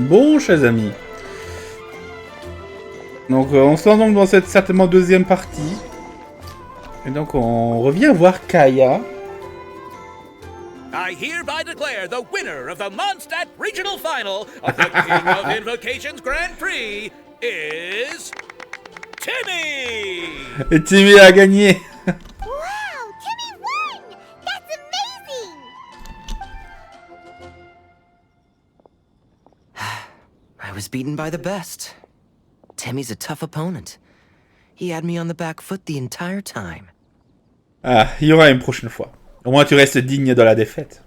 Bon, chers amis. Donc, on se lance donc dans cette certainement deuxième partie. Et donc, on revient voir Kaya. I hereby declare the winner of the Mondstadt Regional Final of the King of Invocations Grand Prix is Timmy! Et Timmy a gagné. Wow, Timmy won! That's amazing! I was beaten by the best. Timmy's a tough opponent. He had me on the back foot the entire time. Ah, il y aura une prochaine fois. Au moins, tu restes digne de la défaite.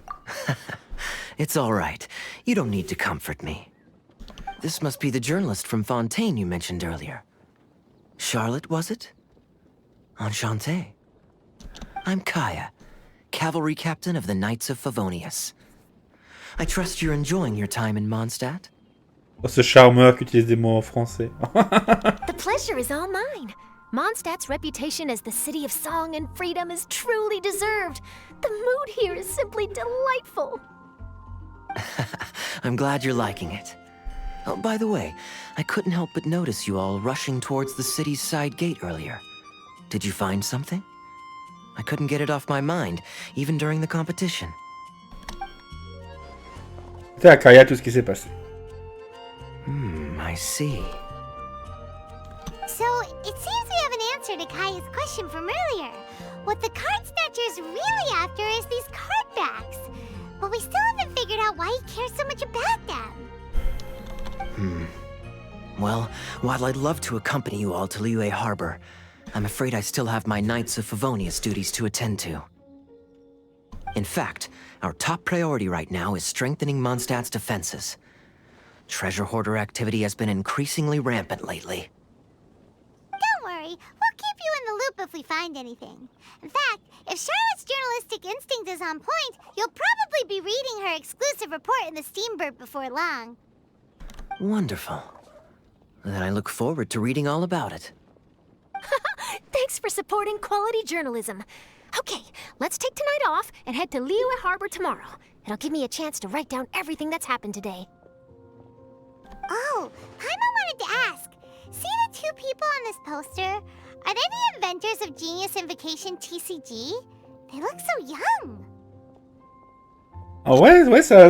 It's all right. You don't need to comfort me. This must be the journalist from Fontaine you mentioned earlier. Charlotte, was it? Enchanté. I'm Kaya, cavalry captain of the Knights of Favonius. I trust you're enjoying your time in Mondstadt? Oh, ce charmeur qui utilise des mots en français. The pleasure is all mine. Mondstadt's reputation as the city of song and freedom is truly deserved. The mood here is simply delightful. I'm glad you're liking it. Oh, by the way, I couldn't help but notice you all rushing towards the city's side gate earlier. Did you find something? I couldn't get it off my mind, even during the competition. C'est à Kaya tout ce qui s'est passé. I see. So, it seems we have an answer to Kaya's question from earlier. What the card snatcher's really after is these card backs. But we still haven't figured out why he cares so much about them. Well, while I'd love to accompany you all to Liyue Harbor, I'm afraid I still have my Knights of Favonius duties to attend to. In fact, our top priority right now is strengthening Mondstadt's defenses. Treasure hoarder activity has been increasingly rampant lately. Don't worry, we'll keep you in the loop if we find anything. In fact, if Charlotte's journalistic instinct is on point, you'll probably be reading her exclusive report in the Steambird before long. Wonderful. Then I look forward to reading all about it. Thanks for supporting quality journalism. Okay, let's take tonight off and head to Liyue Harbor tomorrow. It'll give me a chance to write down everything that's happened today. Oh, Paimon wanted to ask. See the two people on this poster? Are they the inventors of Genius Invocation TCG? They look so young. Ah ouais, ça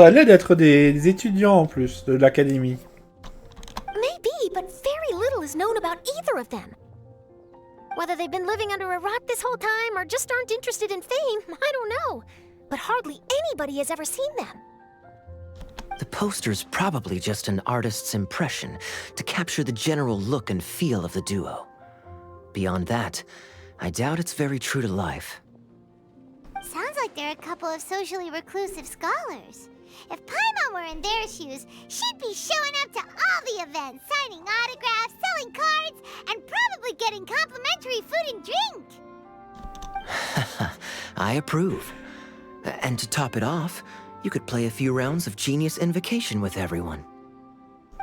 a l'air d'être des étudiants en plus de l'académie. Maybe, but very little is known about either of them. Whether they've been living under a rock this whole time or just aren't interested in fame, I don't know. But hardly anybody has ever seen them. The poster's probably just an artist's impression to capture the general look and feel of the duo. Beyond that, I doubt it's very true to life. Sounds like they're a couple of socially reclusive scholars. If Paimon were in their shoes, she'd be showing up to all the events, signing autographs, selling cards, and probably getting complimentary food and drink. I approve. And to top it off, you could play a few rounds of Genius Invocation with everyone.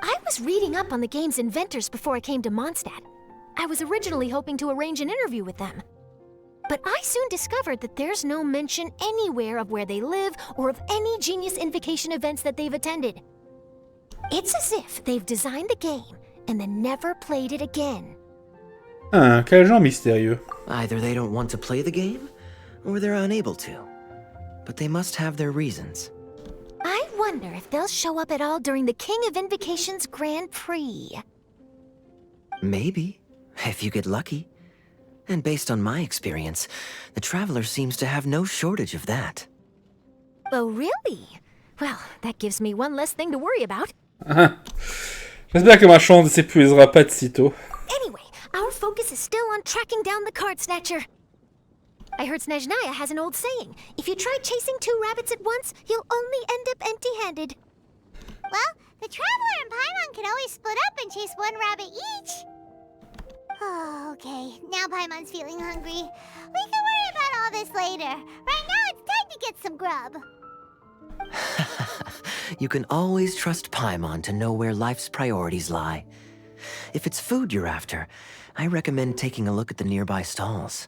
I was reading up on the game's inventors before I came to Mondstadt. I was originally hoping to arrange an interview with them. But I soon discovered that there's no mention anywhere of where they live or of any Genius Invocation events that they've attended. It's as if they've designed the game and then never played it again. Ah, quel genre mystérieux. Either they don't want to play the game, or they're unable to. But they must have their reasons. I wonder if they'll show up at all during the King of Invocation's Grand Prix. Maybe, if you get lucky. And based on my experience, the Traveler seems to have no shortage of that. Oh, really? Well, that gives me one less thing to worry about. J'espère que ma chance ne s'épuisera pas de sitôt. Anyway, our focus is still on tracking down the card snatcher. I heard Snezhnaya has an old saying. If you try chasing two rabbits at once, you'll only end up empty-handed. Well, the Traveler and Paimon could always split up and chase one rabbit each. Oh, okay. Now Paimon's feeling hungry. We can worry about all this later. Right now, it's time to get some grub. You can always trust Paimon to know where life's priorities lie. If it's food you're after, I recommend taking a look at the nearby stalls.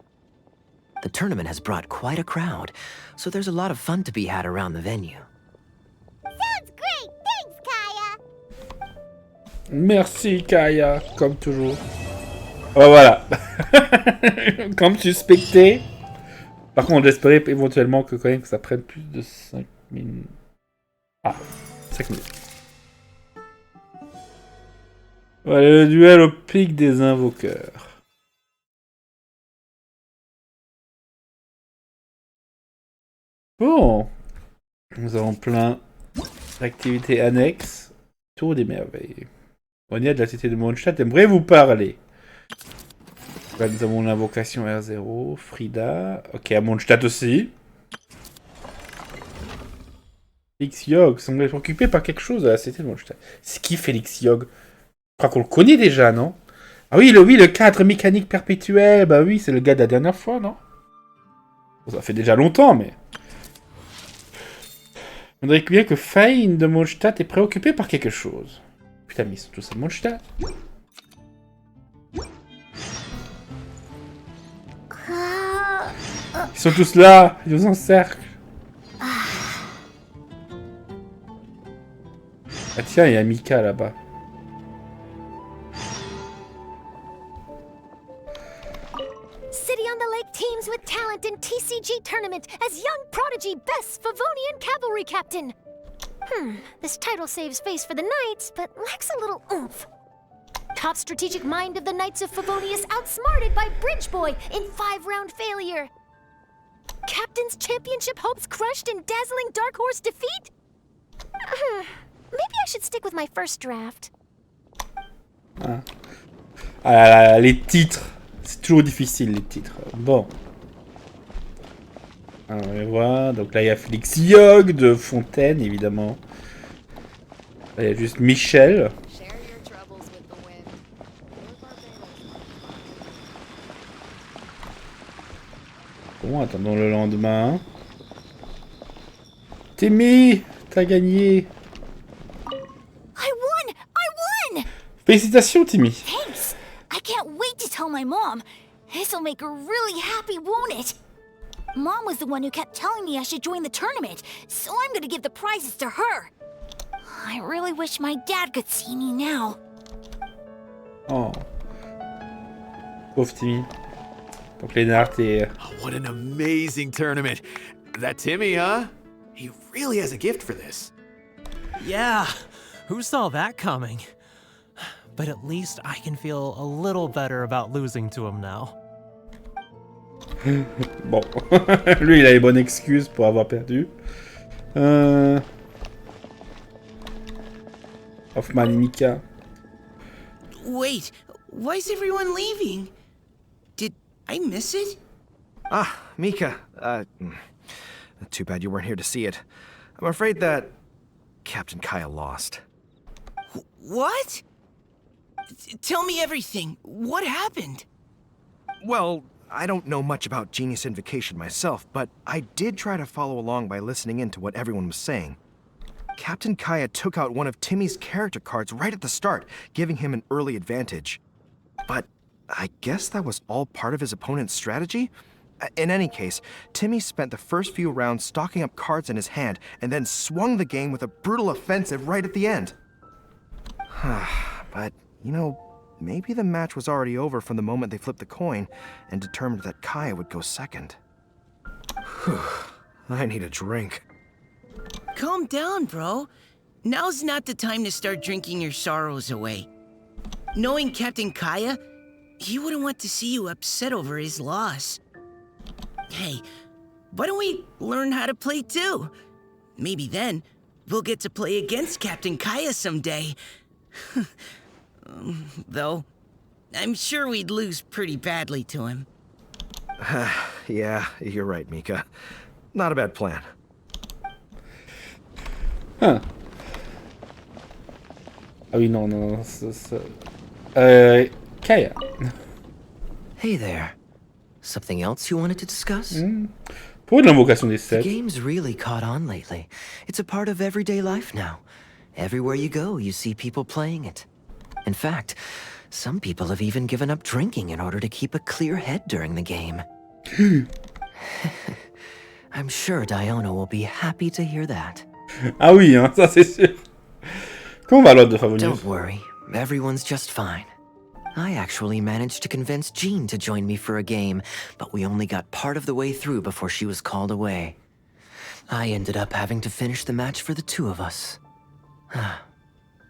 The tournament has brought quite a crowd, so there's a lot of fun to be had around the venue. Sounds great! Thanks, Kaya! Merci Kaya, comme toujours. Oh voilà. Comme suspecté. Par contre, j'espérais éventuellement que quand même que ça prenne plus de 5 minutes. Ah, 5 minutes. Voilà, le duel au pic des invoqueurs. Bon. Nous avons plein d'activités annexes. Tour des merveilles. Monia de la cité de Mondstadt aimerait vous parler. Là, nous avons l'invocation R0, Frida. Ok, à Mondstadt aussi. Félix Yog semble être occupé par quelque chose à la cité de Mondstadt. C'est qui Félix Yog? Je crois qu'on le connaît déjà, non? Ah oui, le cadre mécanique perpétuel. Bah oui, c'est le gars de la dernière fois, non? Bon, ça fait déjà longtemps, mais... On dirait bien que Fain de Mondstadt est préoccupé par quelque chose. Putain, mais ils sont tous à Mondstadt. Ils sont tous là, ils nous encerclent. Ah tiens, il y a Mika là-bas. City on the Lake teams with talent in TCG tournament as young prodigy best Favonian cavalry captain. This title saves face for the Knights, but lacks a little oomph. Top strategic mind of the Knights of Favonius outsmarted by Bridge Boy in 5-round failure. Captain's championship hopes crushed in dazzling Dark Horse defeat? Maybe I should stick with my first draft. Ah, les titres. C'est toujours difficile, les titres. Bon. Alors, on va voir. Donc là, il y a Félix Yog de Fontaine, évidemment. Là, il y a juste Michel. Bon, attendons le lendemain. Timmy, t'as gagné. I won! Félicitations, Timmy. Thanks! I can't wait to tell my mom. This'll make her really happy, won't it? Mom was the one who kept telling me I should join the tournament, so I'm gonna give the prizes to her. I really wish my dad could see me now. Oh. Pauvre Timmy. Donc Lennart et... Oh, what an amazing tournament. That Timmy, huh? He really has a gift for this. Yeah, who saw that coming? But at least I can feel a little better about losing to him now. Bon. Lui, il a les bonnes excuses pour avoir perdu. Hoffman et Mika. Wait, why is everyone leaving? Did I miss it? Ah, Mika. Too bad you weren't here to see it. I'm afraid that Captain Kaya lost. What? Tell me everything. What happened? Well, I don't know much about Genius Invocation myself, but I did try to follow along by listening in to what everyone was saying. Captain Kaya took out one of Timmy's character cards right at the start, giving him an early advantage. But I guess that was all part of his opponent's strategy? In any case, Timmy spent the first few rounds stocking up cards in his hand and then swung the game with a brutal offensive right at the end. But, you know, maybe the match was already over from the moment they flipped the coin and determined that Kaya would go second. I need a drink. Calm down, bro. Now's not the time to start drinking your sorrows away. Knowing Captain Kaya, he wouldn't want to see you upset over his loss. Hey, why don't we learn how to play too? Maybe then, we'll get to play against Captain Kaya someday. Though, I'm sure we'd lose pretty badly to him. Yeah, you're right, Mika. Not a bad plan. Huh. Ah oui, non, Kaya. Hey there. Something else you wanted to discuss? Pour l'invocation des The Sept. game's really caught on lately. It's a part of everyday life now. Everywhere you go, you see people playing it. In fact, some people have even given up drinking in order to keep a clear head during the game. I'm sure Diona will be happy to hear that. Ah oui, hein, ça c'est sûr. Comment va l'autre de Favonius? Don't worry. everyone's just fine. I actually managed to convince Jean to join me for a game, but we only got part of the way through before she was called away. I ended up having to finish the match for the two of us.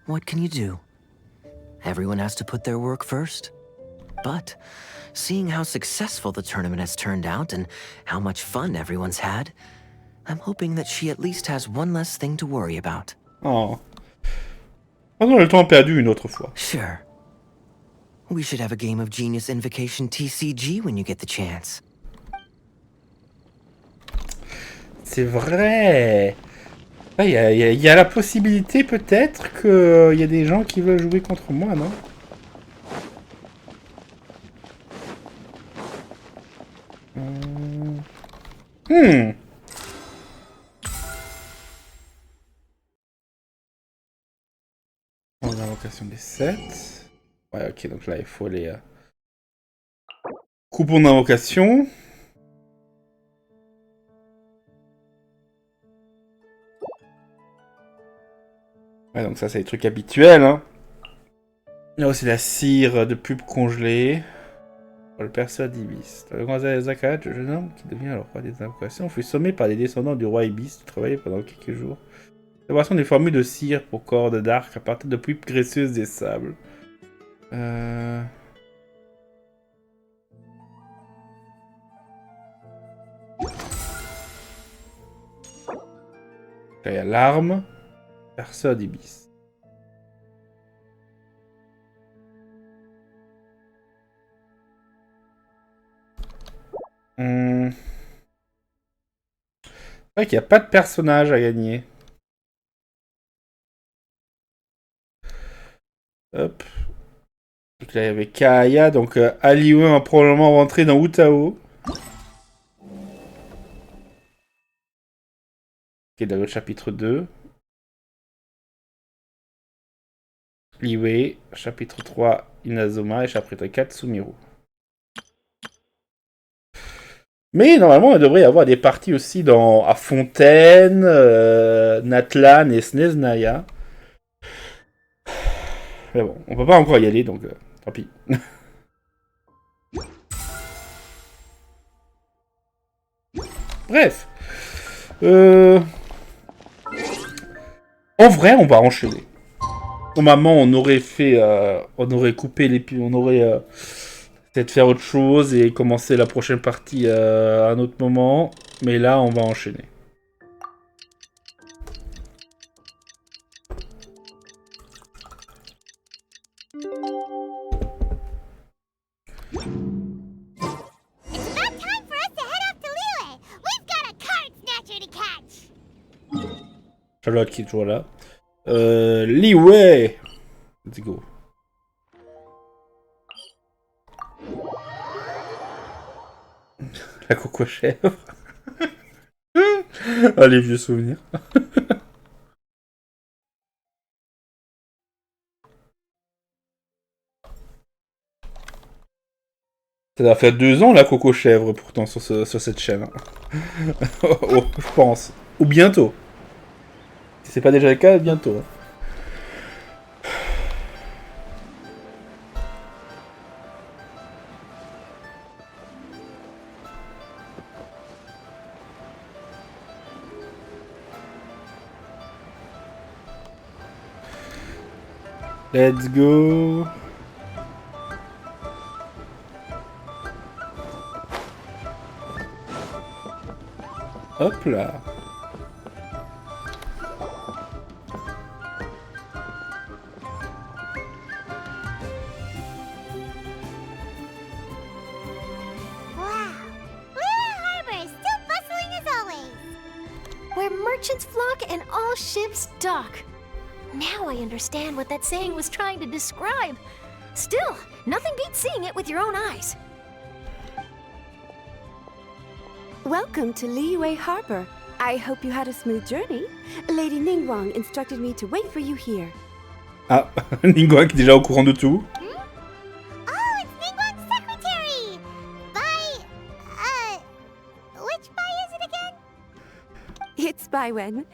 What can you do? Everyone has to put their work first. But seeing how successful the tournament has turned out and how much fun everyone's had, I'm hoping that she at least has one less thing to worry about. Oh. On a le temps perdu une autre fois. Sure. We should have a game of Genius Invocation TCG when you get the chance. C'est vrai. Il y a la possibilité peut-être qu'il y a des gens qui veulent jouer contre moi, non? On a l'invocation des 7. Ouais, ok, donc là il faut les coupons d'invocation. Ouais, donc ça c'est les trucs habituels, hein. Là aussi la cire de pub congelée. Pour le persuadiviste. Le grand Zakaat, le jeune homme qui devient le roi des invocations, fut sommé par les descendants du roi Ibis de travailler pendant quelques jours. L'élaboration des formules de cire pour cordes d'arc à partir de pulpes graisseuses des sables. Là, il y a l'arme. Persuadibis. C'est vrai qu'il n'y a pas de personnage à gagner. Hop. Donc là, il y avait Kaya, donc Liyue va probablement rentrer dans Utao. Ok, dans le chapitre 2. Liyue, chapitre 3, Inazuma, et chapitre 4, Sumiru. Mais normalement, il devrait y avoir des parties aussi à Fontaine, Natlan et Sneznaya. Mais bon, on peut pas encore y aller, donc tant pis. Bref. En vrai, on va enchaîner. Normalement, on aurait fait... on aurait coupé les... On aurait... peut-être faire autre chose et commencer la prochaine partie à un autre moment. Mais là, on va enchaîner. Charlotte qui est toujours là. Liyue! Let's go. La coco chèvre. Ah, les vieux souvenirs. Ça doit faire 2 ans la coco chèvre pourtant sur cette chaîne. Oh, je pense. Ou bientôt. Si c'est pas déjà le cas, bientôt. Let's go. Hop là. Merchants flock and all ships dock. Now I understand what that saying was trying to describe. Still, nothing beats seeing it with your own eyes. Welcome to Liyue Harbor. I hope you had a smooth journey. Lady Ningguang instructed me to wait for you here. Ah, Ningguang qui est déjà au courant de tout. Oh, it's Ningguang's secretary! Which Bai is it again? It's Baiwen.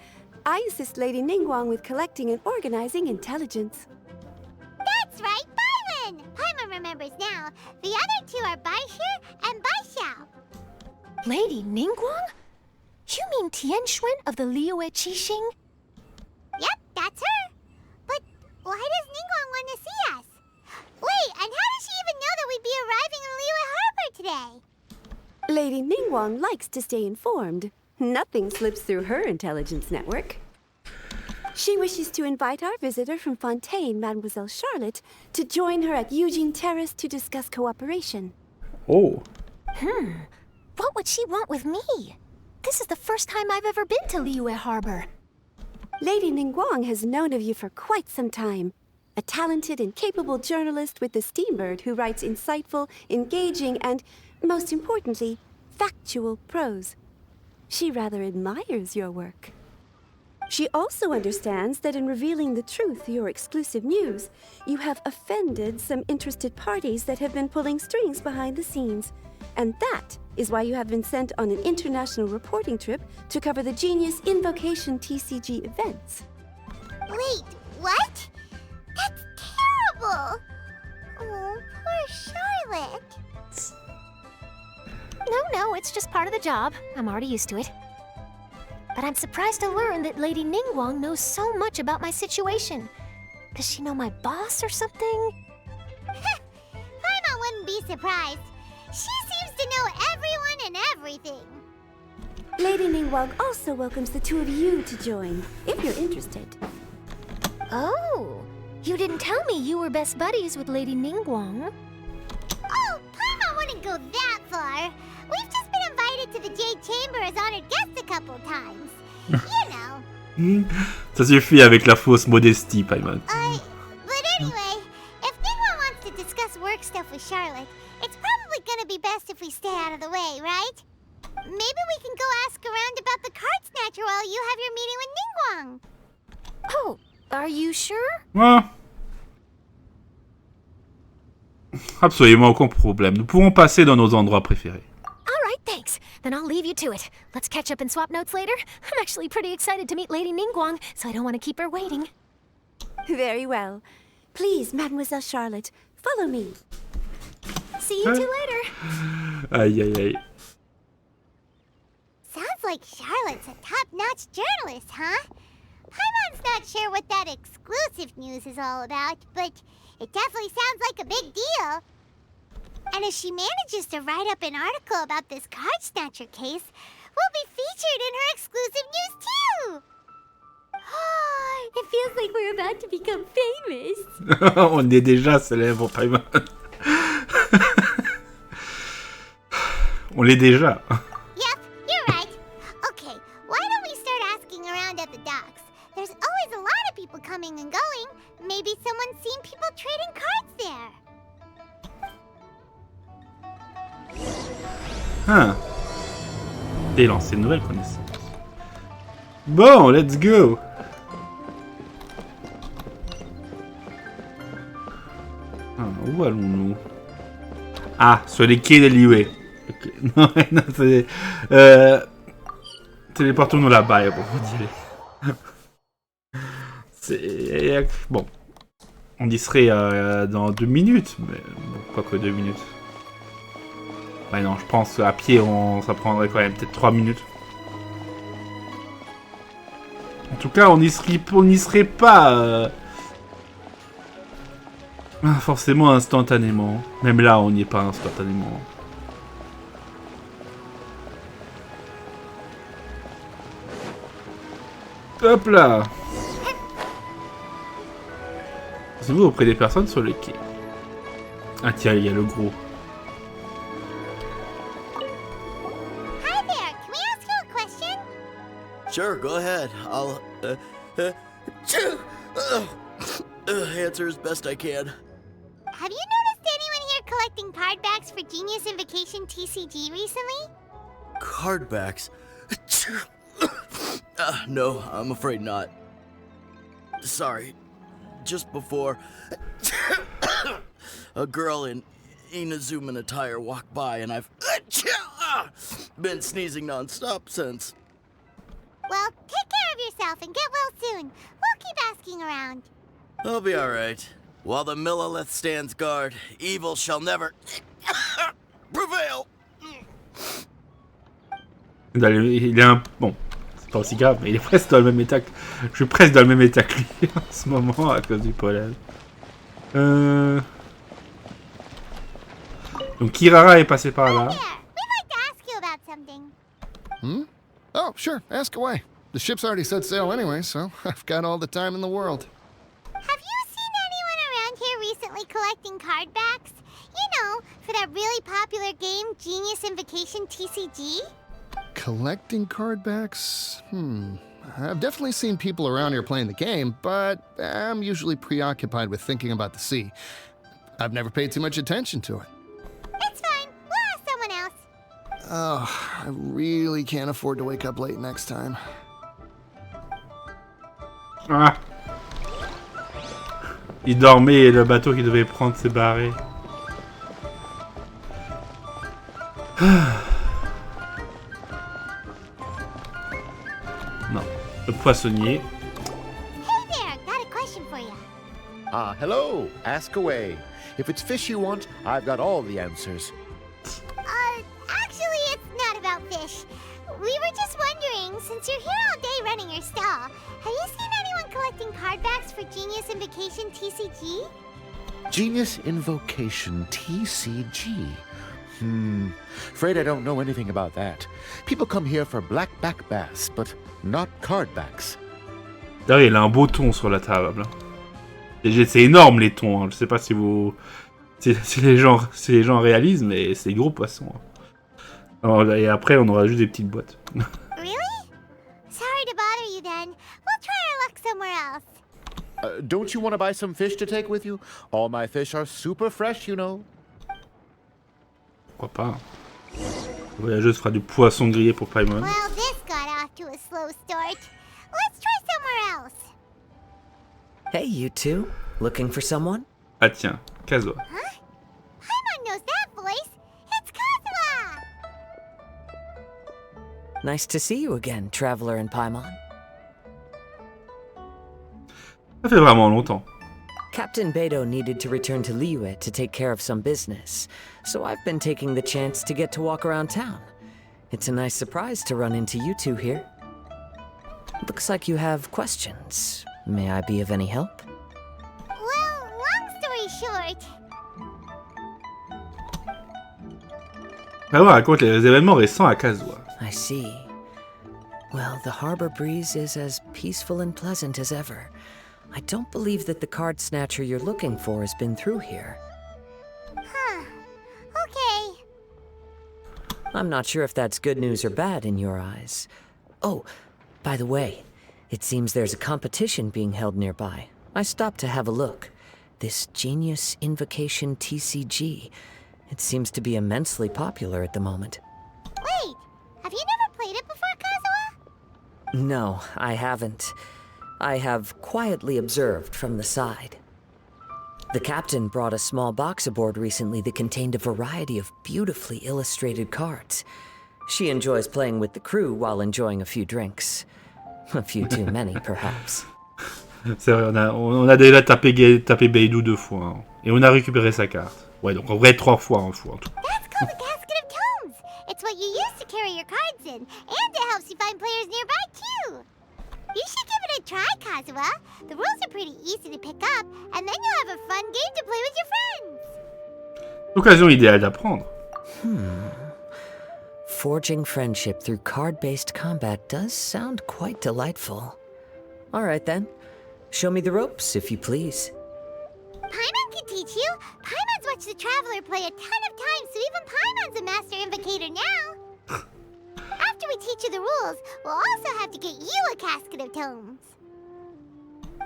I assist Lady Ningguang with collecting and organizing intelligence. That's harbors now. The other two are Baishir and Baishao. Lady Ningguang? You mean Tianxuan of the Liyue Qixing? Yep, that's her. But why does Ningguang want to see us? Wait, and how does she even know that we'd be arriving in Liyue Harbor today? Lady Ningguang likes to stay informed. Nothing slips through her intelligence network. She wishes to invite our visitor from Fontaine, Mademoiselle Charlotte, to join her at Eugene Terrace to discuss cooperation. Oh. What would she want with me? This is the first time I've ever been to Liyue Harbor. Lady Ningguang has known of you for quite some time. A talented and capable journalist with the Steambird who writes insightful, engaging, and, most importantly, factual prose. She rather admires your work. She also understands that in revealing the truth, your exclusive news, you have offended some interested parties that have been pulling strings behind the scenes. And that is why you have been sent on an international reporting trip to cover the Genius Invocation TCG events. Wait, what? That's terrible! Oh, poor Charlotte. No, it's just part of the job. I'm already used to it. But I'm surprised to learn that Lady Ningguang knows so much about my situation. Does she know my boss or something? Paimon wouldn't be surprised. She seems to know everyone and everything. Lady Ningguang also welcomes the two of you to join, if you're interested. Oh, you didn't tell me you were best buddies with Lady Ningguang. Oh, Paimon wouldn't go that far. We've just been invited to the Jade Chamber as honored guests a couple times. You know. Ça suffit avec la fausse modestie, Paimon. But anyway, if Ningguang wants to discuss work stuff with Charlotte, it's probably gonna be best if we stay out of the way, right? Maybe we can go ask around about the card snatcher while you have your meeting with Ningguang. Oh, are you sure? Ah. Absolument aucun problème. Nous pouvons passer dans nos endroits préférés. All right, thanks. Then I'll leave you to it. Let's catch up and swap notes later. I'm actually pretty excited to meet Lady Ningguang, so I don't want to keep her waiting. Very well. Please, Mademoiselle Charlotte, follow me. See you two later. Aïe, aïe, aïe. Sounds like Charlotte's a top-notch journalist, huh? Paimon's not sure what that exclusive news is all about, but it definitely sounds like a big deal. And if she manages to write up an article about this card snatcher case, we'll be featured in her exclusive news too! It feels like we're about to become famous. On est déjà célèbre, Paimon. On l'est déjà. Yep, you're right. Okay, why don't we start asking around at the docks? There's always a lot of people coming and going. Maybe someone's seen people trading cards there. Ah. Et lancer une nouvelle connaissance. Bon, let's go. Où allons-nous? Ah, sur les quais de Liyue. Okay. Non, c'est... Téléportons-nous là-bas, pour vous dire. C'est... Bon. On y serait dans 2 minutes, mais bon, quoi que 2 minutes. Ouais, non, je pense qu'à pied, ça prendrait quand même peut-être 3 minutes. En tout cas, on n'y serait pas forcément instantanément. Même là, on n'y est pas instantanément. Hop là! Passez-vous auprès des personnes sur le quai. Ah tiens, il y a le gros. Hi there, can we ask you a question? Sure, go ahead. I'll answer as best I can. Have you noticed anyone here collecting card backs for Genius Invocation TCG recently? Card backs? No, I'm afraid not. Sorry. Just before, a girl in Inazuman attire walked by, and I've been sneezing non-stop since. Well, take care of yourself and get well soon. We'll keep asking around. I'll be alright. While the Millilith stands guard, evil shall never prevail. Il est un... Bon, c'est pas aussi grave, mais il est presque dans le même état que... Je suis presque dans le même état que lui en ce moment à cause du pollen. Donc Kirara est passé par là. There, we'd like to ask you about something. Hmm? Oh, sure. Ask away. The ship's already set sail anyway, so I've got all the time in the world. Have you seen anyone around here recently collecting card backs? You know, for that really popular game, Genius Invocation TCG? Collecting card backs? I've definitely seen people around here playing the game, but I'm usually preoccupied with thinking about the sea. I've never paid too much attention to it. It's fine. We'll ask someone else. Oh, I really can't afford to wake up late next time. Ah. Il dormait et le bateau qu'il devait prendre s'est barré. Non. Le poissonnier. Hey there, got a question for you. Hello. Ask away. If it's fish you want, I've got all the answers. Actually, it's not about fish. We were just wondering, since you're here all day running your stall, have you seen anyone collecting card backs for Genius Invocation TCG? Genius Invocation TCG. Afraid I don't know anything about that. People come here for blackback bass, but not card backs. D'ailleurs, il a un beau thon sur la table. C'est énorme les thons. Hein. Je sais pas si vous, si les gens réalisent, mais c'est des gros poissons. Hein. Alors, et après, on aura juste des petites boîtes. Really? Sorry to bother you then. We'll try our luck somewhere else. Don't you want to buy some fish to take with you? All my fish are super fresh, you know. Pourquoi pas? La voyageuse fera du poisson grillé pour Paimon. Well, this got off to a slow start. Let's try somewhere else. Hey, you two. Looking for someone? Ah tiens, KAZUHA. Huh? Paimon knows that voice. It's KAZUHA! Nice to see you again, Traveler and Paimon. Ça fait vraiment longtemps. Captain Beidou needed to return to Liyue to take care of some business, so I've been taking the chance to get to walk around town. It's a nice surprise to run into you two here. Looks like you have questions. May I be of any help? Well, long story short... KAZUHA raconte les événements récents à KAZUHA. I see. Well, the harbor breeze is as peaceful and pleasant as ever. I don't believe that the card snatcher you're looking for has been through here. Huh. Okay. I'm not sure if that's good news or bad in your eyes. Oh, by the way, it seems there's a competition being held nearby. I stopped to have a look. This Genius Invocation TCG. It seems to be immensely popular at the moment. Wait, have you never played it before, KAZUHA? No, I haven't. I have quietly observed from the side. The captain brought a small box aboard recently that contained a variety of beautifully illustrated cards. She enjoys playing with the crew while enjoying a few drinks. A few too many, perhaps. C'est vrai, on a déjà tapé Beidou 2 fois. Hein. Et on a récupéré sa carte. Ouais, donc en vrai 3 fois en tout. That's called the Casket of Tomes. It's what you use to carry your cards in, and it helps you find players nearby, too. You should give it a try, KAZUHA. The rules are pretty easy to pick up, and then you'll have a fun game to play with your friends. L'occasion idéale d'apprendre. Forging friendship through card-based combat does sound quite delightful. All right, then. Show me the ropes, if you please. Paimon can teach you. Paimon's watched the Traveler play a ton of times, so even Paimon's a master invocator now. After we teach you the rules, we'll also have to get you a Casket of Tomes.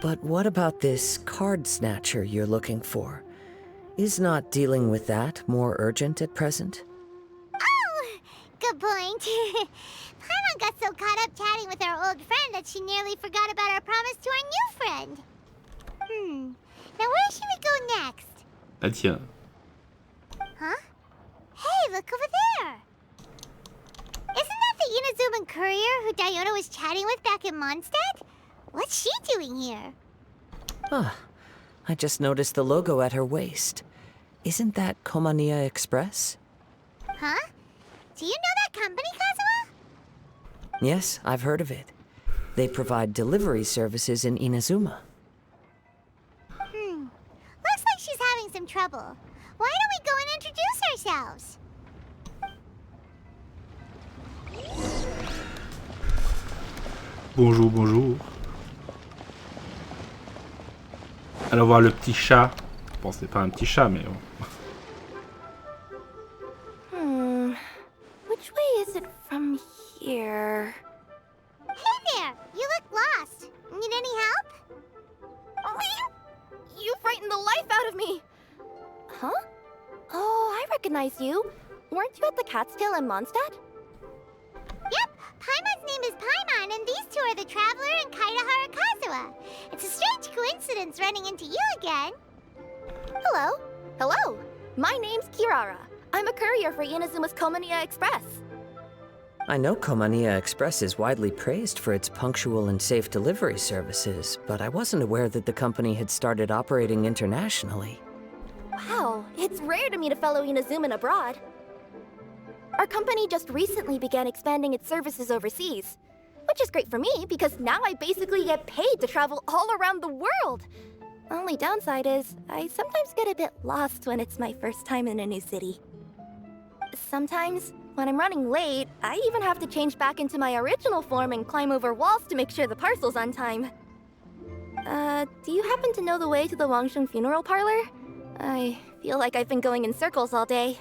But what about this card snatcher you're looking for? Is not dealing with that more urgent at present? Oh, good point. Paimon got so caught up chatting with our old friend that she nearly forgot about our promise to our new friend. Now where should we go next? Ah tiens. Huh? Hey, look over there. Isn't that the Inazuman courier who Diona was chatting with back in Mondstadt? What's she doing here? Ah, I just noticed the logo at her waist. Isn't that Komaniya Express? Huh? Do you know that company, Kazuha? Yes, I've heard of it. They provide delivery services in Inazuma. Looks like she's having some trouble. Why don't we go and introduce ourselves? Bonjour, bonjour. Allons voir le petit chat. Bon, c'est pas un petit chat, mais bon. Which way is it from here? Hey there! You look lost. Need any help? You frightened the life out of me! Huh? Oh, I recognize you. Weren't you at the Catskill in Mondstadt? Yep, Paimon's name is Paimon, and these two are the Traveler and Kazuha Kazuha. It's a strange coincidence running into you again. Hello. Hello. My name's Kirara. I'm a courier for Inazuma's Komaniya Express. I know Komaniya Express is widely praised for its punctual and safe delivery services, but I wasn't aware that the company had started operating internationally. Wow, it's rare to meet a fellow Inazuman abroad. Our company just recently began expanding its services overseas, which is great for me because now I basically get paid to travel all around the world. Only downside is, I sometimes get a bit lost when it's my first time in a new city. Sometimes, when I'm running late, I even have to change back into my original form and climb over walls to make sure the parcel's on time. Do you happen to know the way to the Wangsheng funeral parlor? I feel like I've been going in circles all day.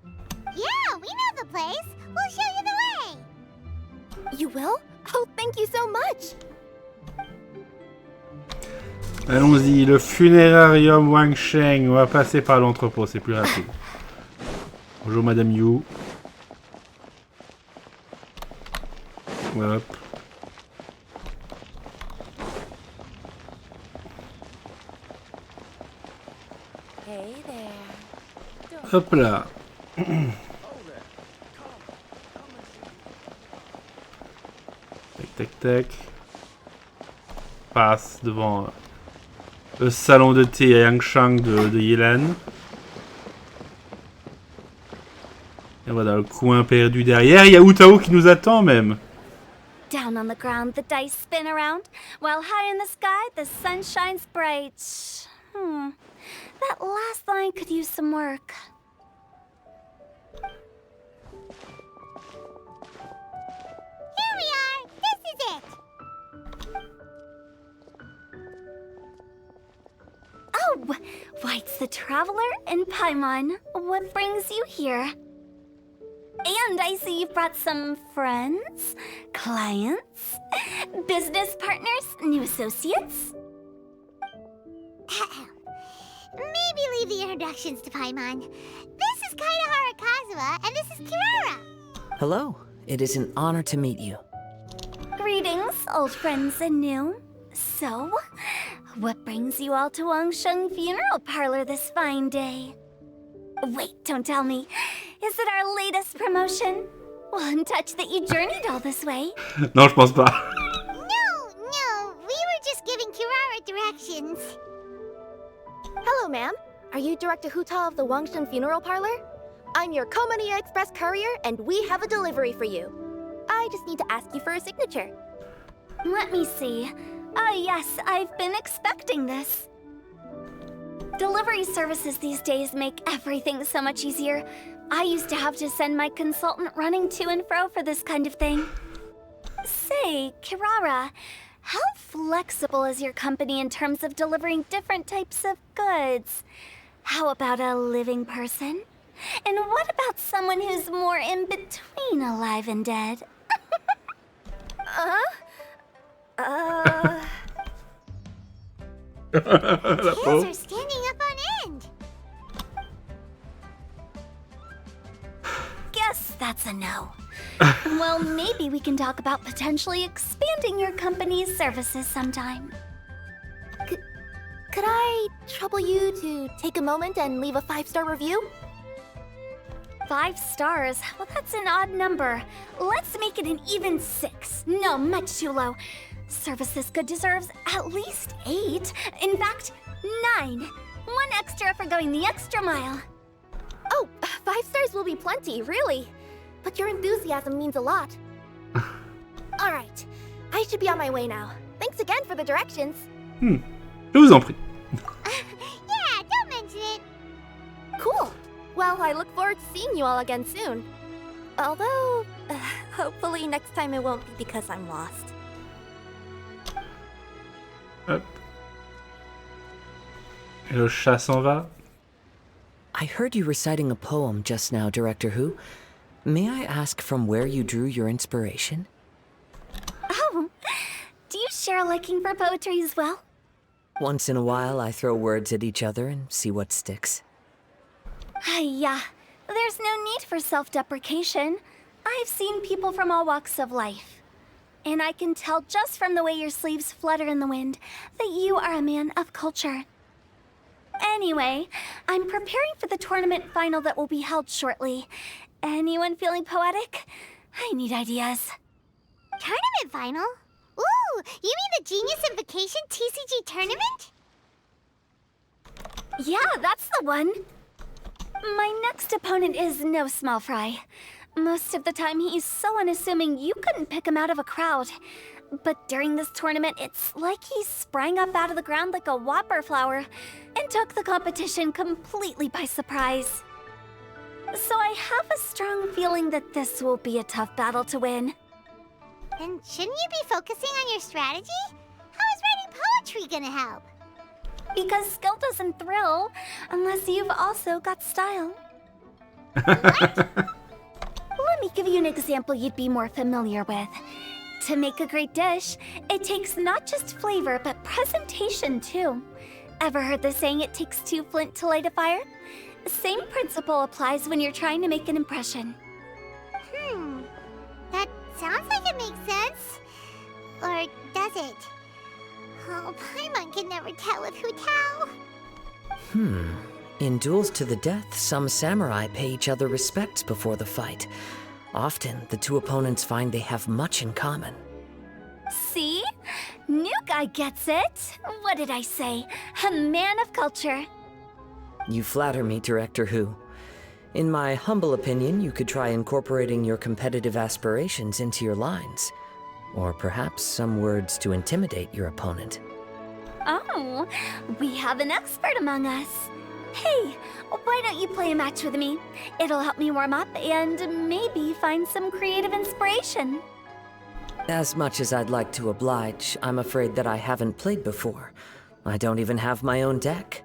Yeah, we know the place. We'll show you the way. You will? Oh, thank you so much! Allons-y, le funérarium Wangsheng. On va passer par l'entrepôt, c'est plus rapide. Bonjour Madame Yu. Hop. Hey there. Hop là. Tac tac tac. Passe devant le salon de thé à Yangshang de Yelan. Et voilà le coin perdu derrière. Il y a Utao qui nous attend même. Down on the ground, the dice spin around, while high in the sky, the sun shines bright. That last line could use some work. Here we are. This is it. Oh, White's the Traveler and Paimon. What brings you here? And I see you've brought some friends, clients, business partners, new associates. Maybe leave the introductions to Paimon. This is Kazuha Kazuha, and this is Kirara. Hello. It is an honor to meet you. Greetings, old friends and new. So, what brings you all to Wangsheng Funeral Parlor this fine day? Wait, don't tell me. Is it our latest promotion? Well, I'm touched that you journeyed all this way. Non, je pense pas. No, we were just giving Kirara directions. Hello, ma'am. Are you Director Huta of the Wangsheng Funeral Parlor? I'm your Komaniya Express courier, and we have a delivery for you. I just need to ask you for a signature. Let me see. Oh yes, I've been expecting this. Delivery services these days make everything so much easier. I used to have to send my consultant running to and fro for this kind of thing. Say, Kirara, how flexible is your company in terms of delivering different types of goods? How about a living person? And what about someone who's more in between alive and dead? Tails are standing up on end. Guess that's a no. Well, maybe we can talk about potentially expanding your company's services sometime. Could I trouble you to take a moment and leave a 5-star review? 5 stars? Well, that's an odd number. Let's make it an even 6. No, much too low. Service this good deserves at least 8. In fact, 9. 1 extra for going the extra mile. Oh, 5 stars will be plenty, really. But your enthusiasm means a lot. Alright, I should be on my way now. Thanks again for the directions. Je vous en prie. Yeah, don't mention it. Cool. Well, I look forward to seeing you all again soon. Although, hopefully next time it won't be because I'm lost. Hop. Et le chat s'en va. I heard you reciting a poem just now, Director Who. May I ask from where you drew your inspiration? Oh, do you share a liking for poetry as well? Once in a while, I throw words at each other and see what sticks. Yeah, there's no need for self-deprecation. I've seen people from all walks of life. And I can tell just from the way your sleeves flutter in the wind that you are a man of culture. Anyway, I'm preparing for the tournament final that will be held shortly. Anyone feeling poetic? I need ideas. Tournament final? Ooh, you mean the Genius Invocation TCG tournament? Yeah, that's the one. My next opponent is no small fry. Most of the time he's so unassuming you couldn't pick him out of a crowd. But during this tournament, it's like he sprang up out of the ground like a whopper flower and took the competition completely by surprise. So I have a strong feeling that this will be a tough battle to win. Then shouldn't you be focusing on your strategy? How is writing poetry gonna help? Because skill doesn't thrill unless you've also got style. Let me give you an example you'd be more familiar with. To make a great dish, it takes not just flavor, but presentation too. Ever heard the saying, it takes 2 flint to light a fire? The same principle applies when you're trying to make an impression. That sounds like it makes sense. Or does it? Oh, Paimon can never tell with Hu Tao. In duels to the death, some samurai pay each other respects before the fight. Often, the two opponents find they have much in common. See? New guy gets it. What did I say? A man of culture. You flatter me, Director Who. In my humble opinion, you could try incorporating your competitive aspirations into your lines. Or perhaps some words to intimidate your opponent. Oh, we have an expert among us. Hey, why don't you play a match with me? It'll help me warm up and maybe find some creative inspiration. As much as I'd like to oblige, I'm afraid that I haven't played before. I don't even have my own deck.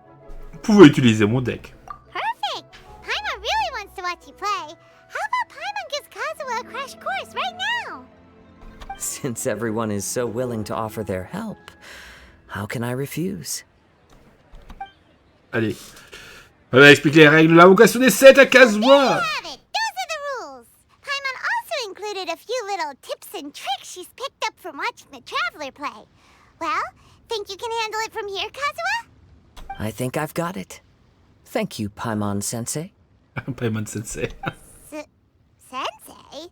Vous pouvez utiliser mon deck. Perfect! Paimon really wants to watch you play. How about Paimon gives Kazuha a crash course right now? Since everyone is so willing to offer their help, how can I refuse? Allez. On va expliquer les règles de l'invocation des 7 à Kazuha. Those are the rules. Paimon also included a few little tips and tricks she's picked up from watching the Traveler play. Well, think you can handle it from here, Kazuha? I think I've got it. Thank you, Paimon Sensei. Paimon Sensei. Sensei?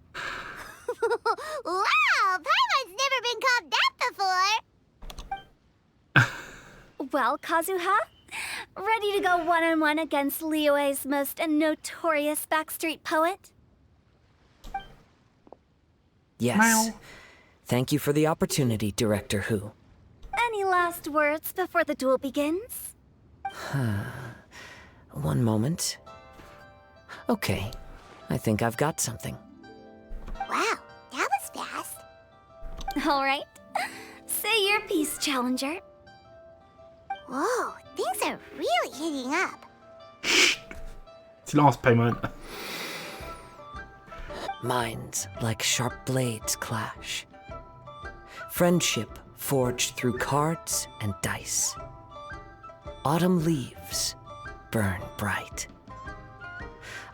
Wow, Paimon's never been called that before. Well, Kazuha, ready to go one-on-one against Liyue's most notorious backstreet poet? Yes. Meow. Thank you for the opportunity, Director Who. Any last words before the duel begins? One moment. Okay, I think I've got something. Wow, that was fast. All right. Say your piece, Challenger. Whoa, things are really heating up. Silence, Paimon. Minds like sharp blades clash. Friendship forged through cards and dice. Autumn leaves burn bright.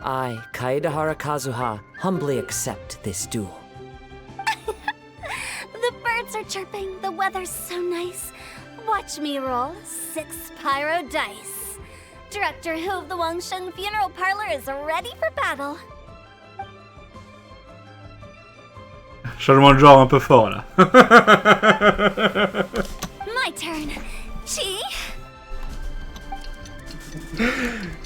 I, Kaedahara Kazuha, humbly accept this duel. The birds are chirping, the weather's so nice. Watch me roll 6 pyro dice. Director Who of the Wangsheng Funeral Parlor is ready for battle. Changement de genre un peu fort là. My turn. Chi.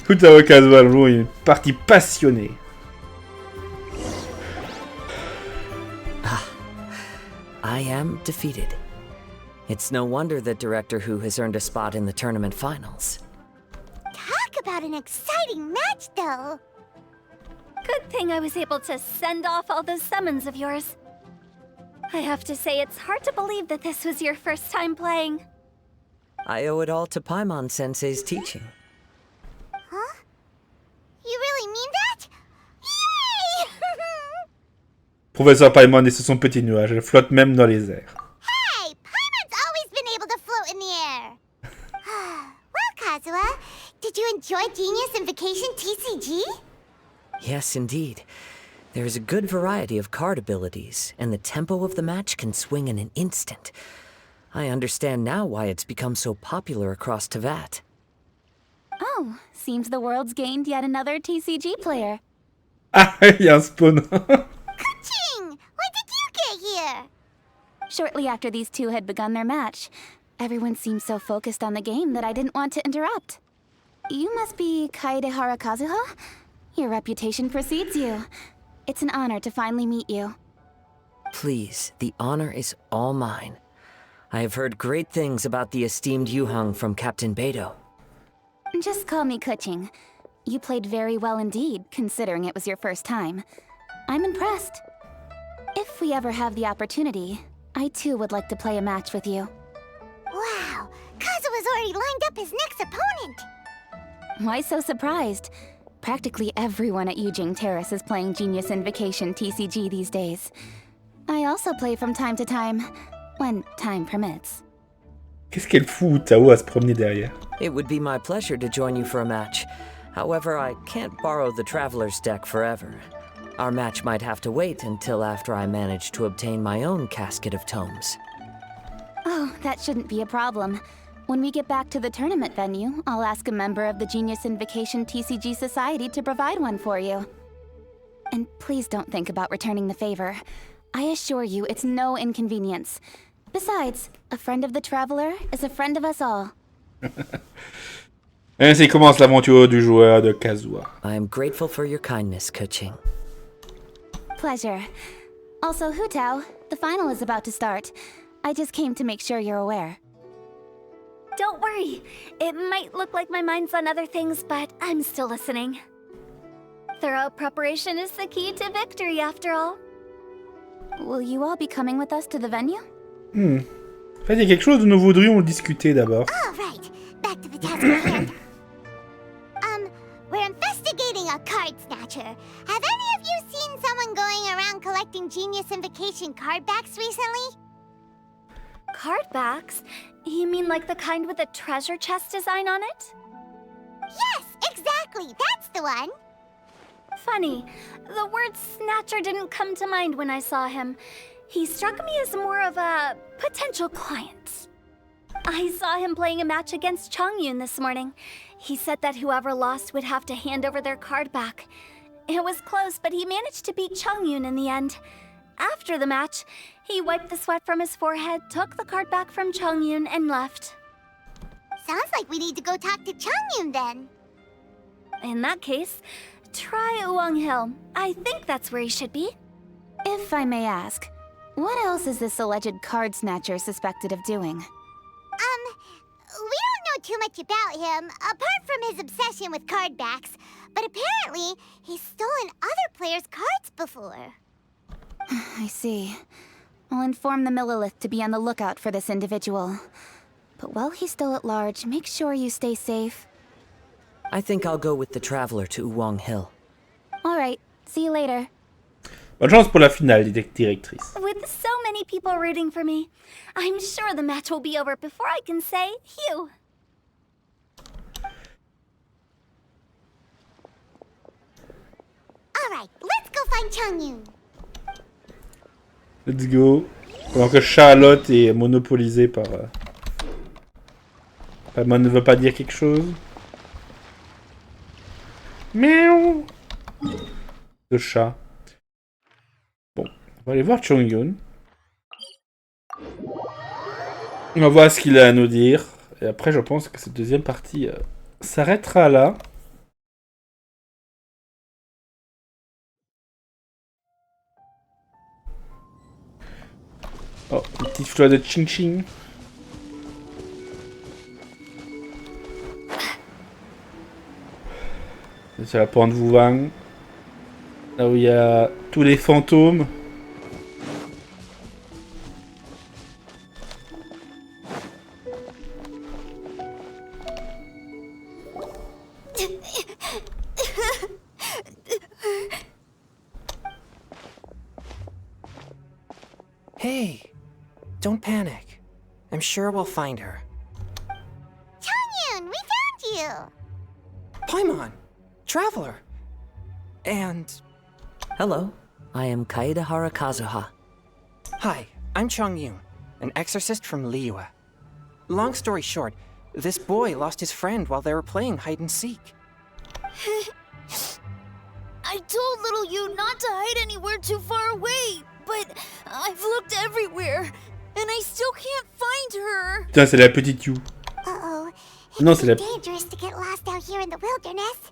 Tout à KAZUHA joue une partie passionnée. I am defeated. It's no wonder that Director Who has earned a spot in the tournament finals. Talk about an exciting match, though. Good thing I was able to send off all those summons of yours. I have to say, it's hard to believe that this was your first time playing. I owe it all to Paimon Sensei's teaching. Huh? You really mean that? Yay! Professeur Paimon est sur son petit nuage, elle flotte même dans les airs. Hey, Paimon's always been able to float in the air. Well, KAZUHA, did you enjoy Genius Invocation TCG? Yes, indeed. There is a good variety of card abilities, and the tempo of the match can swing in an instant. I understand now why it's become so popular across Tevat. Oh, seems the world's gained yet another TCG player. Ah, il y a un spawn. Ka-ching! When did you get here? Shortly after these two had begun their match, everyone seemed so focused on the game that I didn't want to interrupt. You must be Kaedehara KAZUHA? Your reputation precedes you. It's an honor to finally meet you. Please, the honor is all mine. I have heard great things about the esteemed Yuhang from Captain Beidou. Just call me Ka-ching. You played very well indeed, considering it was your first time. I'm impressed. If we ever have the opportunity, I too would like to play a match with you. Wow, KAZUHA's already lined up his next opponent. Why so surprised? Practically everyone at Yujing Terrace is playing Genius Invocation TCG these days. I also play from time to time, when time permits. Qu'est-ce qu'elle fout, Tao, à se promener derrière? It would be my pleasure to join you for a match. However, I can't borrow the Traveler's deck forever. Our match might have to wait until after I manage to obtain my own casket of tomes. Oh, that shouldn't be a problem. When we get back to the tournament venue, I'll ask a member of the Genius Invocation TCG Society to provide one for you. And please don't think about returning the favor. I assure you it's no inconvenience. Besides, a friend of the Traveler is a friend of us all. Ainsi commence l'aventure du joueur de KAZUHA. I am grateful for your kindness, Ka-ching. Pleasure. Also, Hu Tao, the final is about to start. I just came to make sure you're aware. Don't worry. It might look like my mind's on other things, but I'm still listening. Thorough preparation is the key to victory, after all. Will you all be coming with us to the venue? En fait, il y a quelque chose dont nous voudrions discuter d'abord. All right, back to the task at hand. We're investigating a card snatcher. Have any of you seen someone going around collecting Genius Invocation card backs recently? Card backs? You mean like the kind with a treasure chest design on it? Yes, exactly. That's the one. Funny, the word snatcher didn't come to mind when I saw him. He struck me as more of a potential client. I saw him playing a match against Chongyun this morning. He said that whoever lost would have to hand over their card back. It was close, but he managed to beat Chongyun in the end. After the match, he wiped the sweat from his forehead, took the card back from Chongyun, and left. Sounds like we need to go talk to Chongyun then. In that case, try Uwang Hill. I think that's where he should be. If I may ask, what else is this alleged card snatcher suspected of doing? We don't know too much about him, apart from his obsession with card backs. But apparently, he's stolen other players' cards before. I see. I'll inform the Millilith to be on the lookout for this individual. But while he's still at large, make sure you stay safe. I think I'll go with the Traveler to Uwang Hill. All right, see you later. Bonne chance pour la finale, directrice. With so many people rooting for me, I'm sure the match will be over before I can say Hugh. All right, let's go find Chongyun. Let's go. Pendant que Charlotte est monopolisée par... Paimon ne veut pas dire quelque chose. Miaou. Le chat. Bon, on va aller voir Chongyun. On va voir ce qu'il a à nous dire. Et après, je pense que cette deuxième partie s'arrêtera là. Oh, une petite fleur de ching ching. C'est la pente Wang. Là où il y a tous les fantômes. Hey, don't panic. I'm sure we'll find her. Changyun, we found you! Paimon, traveler. And... Hello, I am Kaedahara KAZUHA. Hi, I'm Changyun, an exorcist from Liyue. Long story short, this boy lost his friend while they were playing hide and seek. I told little Yu not to hide anywhere too far away, but I've looked everywhere, and I still can't find her. Putain, c'est la petite Yu. Uh-oh. Non, c'est la... dangerous to get lost out here in the wilderness.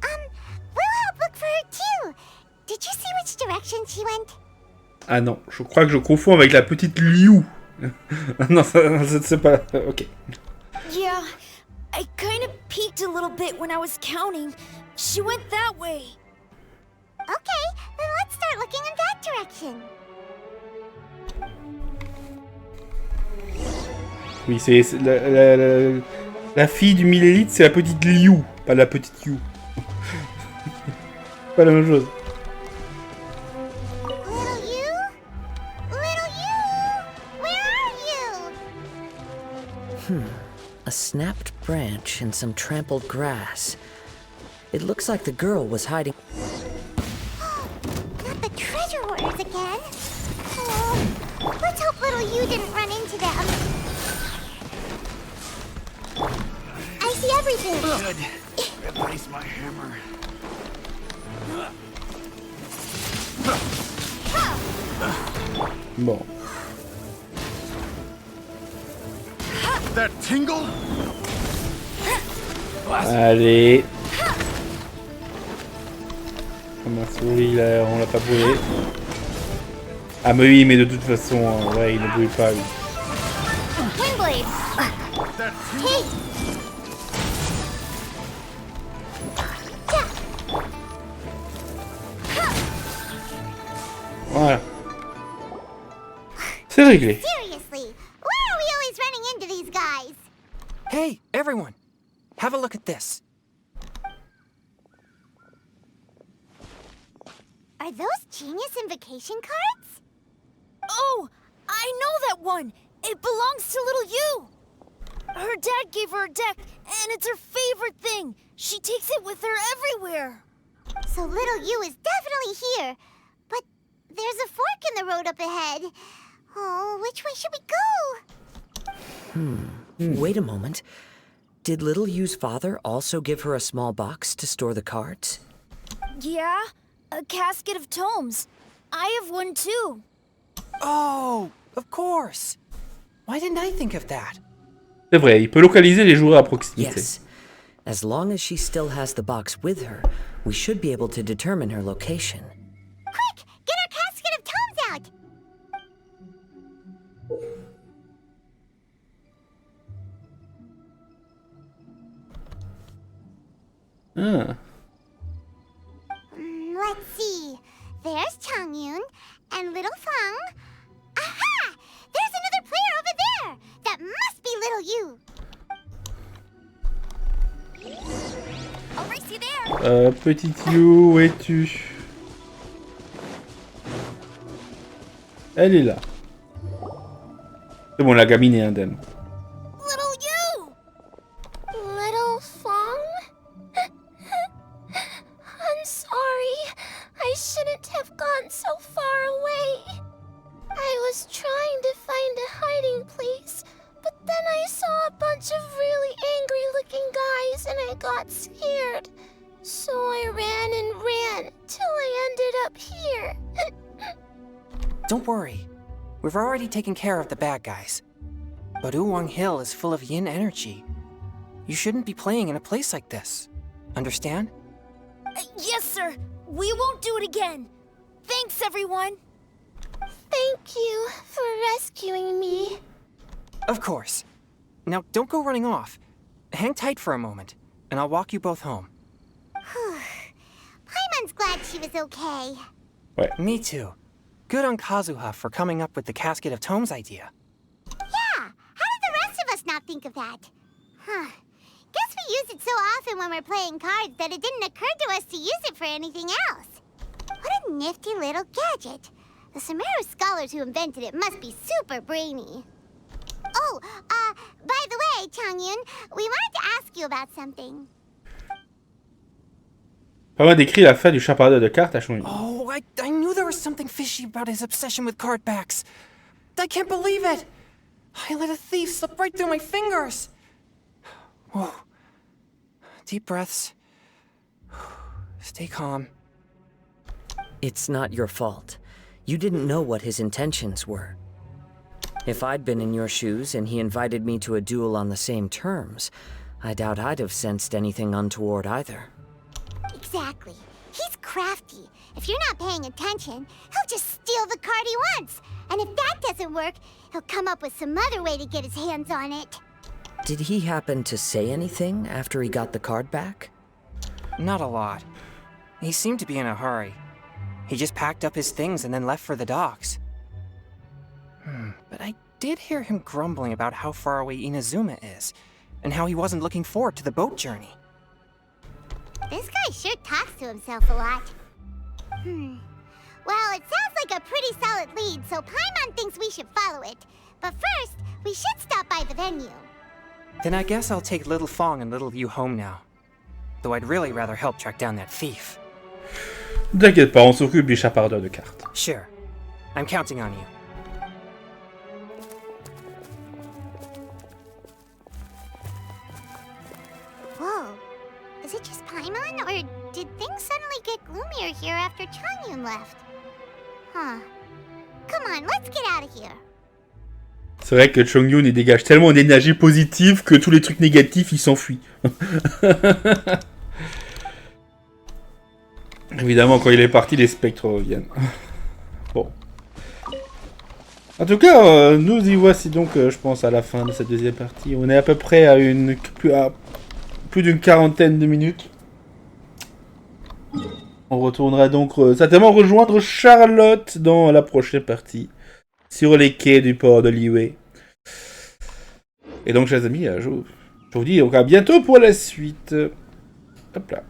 We'll help look for her too. Did you see which direction she went? Ah non, je crois que je confonds avec la petite Liyue. Non, c'est pas... Ok. Yeah, I kind of peeked a little bit when I was counting. She went that way. Okay, then let's start looking in that direction. Oui, c'est la fille du millélite, c'est la petite Liyue, pas la petite Yu. Pas la même chose. Little Yu, where are you? A snapped branch and some trampled grass. It looks like the girl was hiding. Not the treasure hoarders again. Oh, let's hope little Yu didn't run into them. I see everything. Good. Replace my hammer. Bon. That tingle? Allez. Ma souris, là, on l'a pas brûlé. Ah mais oui, mais de toute façon, ouais, il ne brûle pas, lui. Windblade. Hey. Voilà. C'est réglé. Seriously, why are we always running into these guys? Hey, everyone! Have a look at this. Are those genius invocation cards? Oh, I know that one. It belongs to little Yu. Her dad gave her a deck, and it's her favorite thing. She takes it with her everywhere. So little Yu is definitely here. But there's a fork in the road up ahead. Oh, which way should we go? Wait a moment. Did little Yu's father also give her a small box to store the cards? Yeah, a casket of tomes. I have one too. Oh, of course. Why didn't I think of that? C'est vrai, il peut localiser les joueurs à proximité. Yes. As long as she still has the box with her, we should be able to determine her location. Quick, get our casket of tomes out. Ah. Let's see. There's Changyun and little Fang. Aha! There's another player over there. That must be little Yu. I'll race you there. Petite Yu, où es-tu? Elle est là. C'est bon, la gamine est indemne. Little Yu! Little Fang? I'm sorry. I shouldn't have gone so far away. I was trying to find a hiding place, but then I saw a bunch of really angry-looking guys and I got scared. So I ran and ran till I ended up here. Don't worry. We've already taken care of the bad guys. But Uwang Hill is full of yin energy. You shouldn't be playing in a place like this. Understand? Yes, sir. We won't do it again. Thanks, everyone. Thank you for rescuing me. Of course. Now, don't go running off. Hang tight for a moment, and I'll walk you both home. Paimon's glad she was okay. Ouais. Me too. Good on Kazuha for coming up with the Casket of Tomes idea. Yeah, how did the rest of us not think of that? Huh. Guess we use it so often when we're playing cards that it didn't occur to us to use it for anything else. What a nifty little gadget. The Sumeru scholars who invented it must be super brainy. Oh, by the way, Changyun, we wanted to ask you about something. Paimon décrit la fin du chaperon de cartes à Chong-Yun. Oh, I knew there was something fishy about his obsession with card backs. I can't believe it! I let a thief slip right through my fingers! Whoa. Deep breaths. Stay calm. It's not your fault. You didn't know what his intentions were. If I'd been in your shoes and he invited me to a duel on the same terms, I doubt I'd have sensed anything untoward either. Exactly. He's crafty. If you're not paying attention, he'll just steal the card he wants. And if that doesn't work, he'll come up with some other way to get his hands on it. Did he happen to say anything after he got the card back? Not a lot. He seemed to be in a hurry. He just packed up his things and then left for the docks. But I did hear him grumbling about how far away Inazuma is, and how he wasn't looking forward to the boat journey. This guy sure talks to himself a lot. Well, it sounds like a pretty solid lead, so Paimon thinks we should follow it. But first, we should stop by the venue. Then I guess I'll take Little Fong and Little Liyue home now. Though I'd really rather help track down that thief. Ne t'inquiète pas, on s'occupe du chaperon de cartes. Sure. I'm counting on you. Whoa. Is it just Paimon, or did things suddenly get gloomier here after Changyun left? Huh. Come on, let's get out of here. C'est vrai que Chong-Yun il dégage tellement d'énergie positive que tous les trucs négatifs ils s'enfuient. Évidemment, quand il est parti, les spectres reviennent. Bon. En tout cas, nous y voici donc, je pense, à la fin de cette deuxième partie. On est à peu près à plus d'une quarantaine de minutes. On retournera donc certainement rejoindre Charlotte dans la prochaine partie. Sur les quais du port de Liyue. Et donc, chers amis, je vous dis donc à bientôt pour la suite. Hop là.